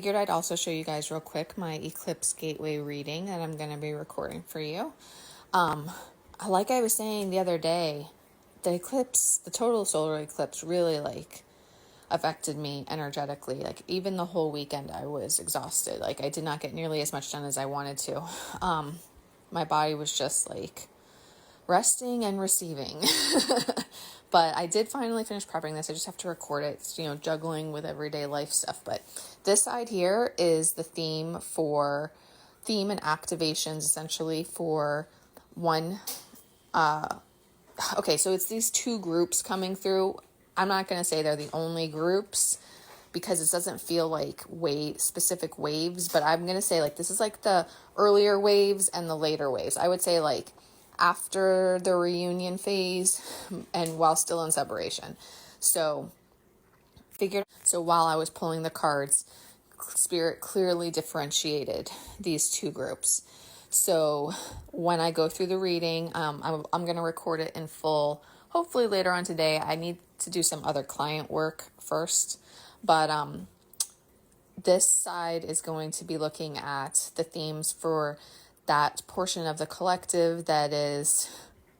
figured I'd also show you guys real quick my Eclipse Gateway reading that I'm going to be recording for you. Like I was saying the other day, the eclipse, the total solar eclipse really affected me energetically. Like even the whole weekend I was exhausted. Like I did not get nearly as much done as I wanted to. My body was just resting and receiving. But I did finally finish prepping this. I just have to record it. It's, juggling with everyday life stuff. But this side here is the theme and activations essentially for one. Okay, so it's these two groups coming through. I'm not going to say they're the only groups because it doesn't feel like specific waves, but I'm going to say this is the earlier waves and the later waves. I would say after the reunion phase and while still in separation. So while I was pulling the cards, Spirit clearly differentiated these two groups. So when I go through the reading, I'm going to record it in full. Hopefully later on today. I need to do some other client work first, but this side is going to be looking at the themes for that portion of the collective that is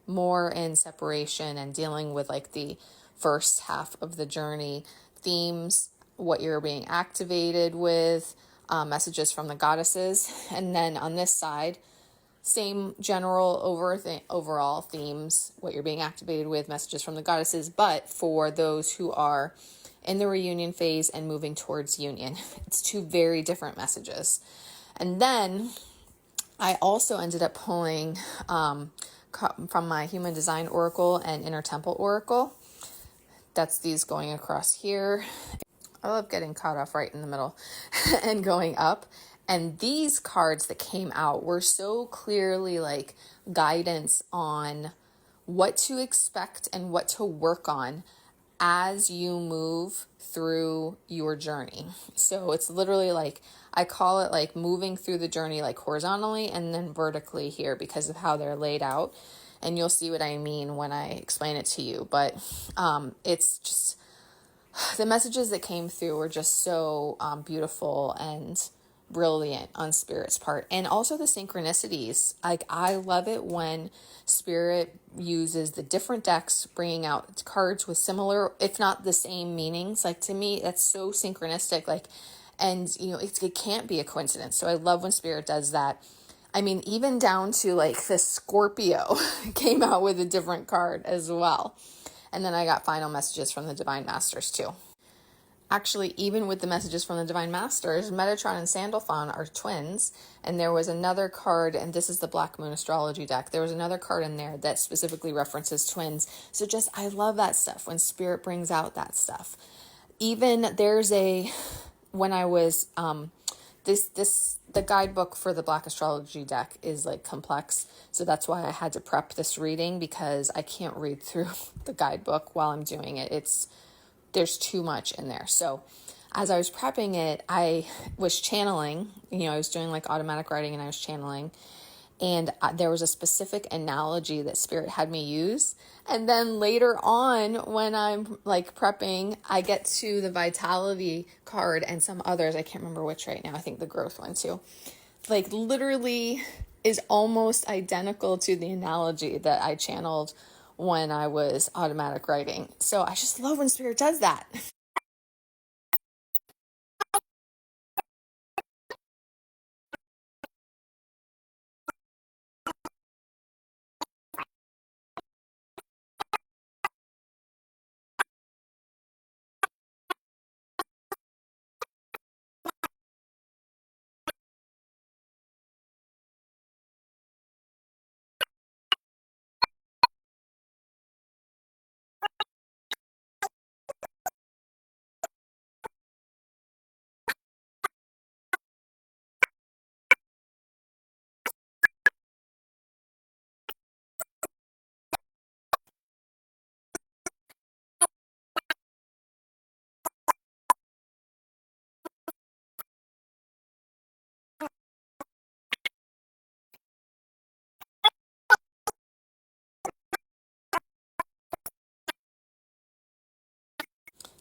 more in separation and dealing with the first half of the journey themes, what you're being activated with, messages from the goddesses. And then on this side, same general overall themes, what you're being activated with, messages from the goddesses, but for those who are in the reunion phase and moving towards union. It's two very different messages. And then I also ended up pulling from my Human Design Oracle and Inner Temple Oracle. That's these going across here. I love getting caught off right in the middle and going up. And these cards that came out were so clearly guidance on what to expect and what to work on as you move through your journey. So it's literally I call it moving through the journey horizontally and then vertically here because of how they're laid out. And you'll see what I mean when I explain it to you. But it's just the messages that came through were just so beautiful and brilliant on Spirit's part. And also the synchronicities. I love it when Spirit uses the different decks, bringing out cards with similar, if not the same meanings. To me, that's so synchronistic. And it can't be a coincidence. So I love when Spirit does that. I mean, even down to the Scorpio came out with a different card as well. And then I got final messages from the Divine Masters too. Actually, even with the messages from the Divine Masters, Metatron and Sandalphon are twins, and there was another card, and this is the Black Moon Astrology deck, there was another card in there that specifically references twins. So I love that stuff when Spirit brings out that stuff. Even there's when I was, the guidebook for the Black Astrology deck is complex, so that's why I had to prep this reading, because I can't read through the guidebook while I'm doing it. There's too much in there. So as I was prepping it, I was channeling, I was doing automatic writing and I was channeling. And there was a specific analogy that Spirit had me use. And then later on, when I'm prepping, I get to the Vitality card and some others. I can't remember which right now. I think the Growth one too. Literally is almost identical to the analogy that I channeled when I was automatic writing. So I just love when Spirit does that.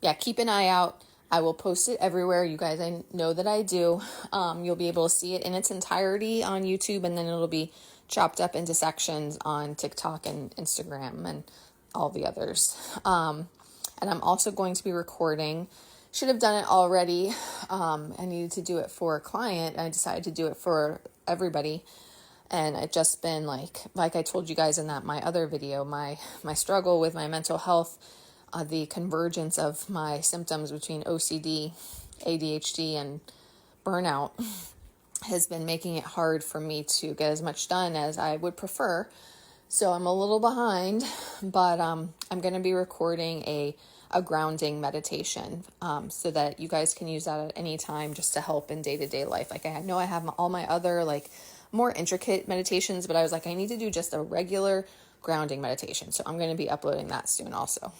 Yeah, keep an eye out I will post it everywhere. You guys, I know that I do. You'll be able to see it in its entirety on YouTube, and then it'll be chopped up into sections on TikTok and Instagram and all the others. And I'm also going to be recording. Should have done it already. I needed to do it for a client. I decided to do it for everybody. And I've just been like I told you guys in that my other video, my struggle with my mental health, the convergence of my symptoms between OCD, ADHD, and burnout has been making it hard for me to get as much done as I would prefer. So I'm a little behind, but I'm going to be recording a grounding meditation so that you guys can use that at any time just to help in day-to-day life. Like I know I have all my other like more intricate meditations, but I was like, I need to do just a regular grounding meditation. So I'm going to be uploading that soon also.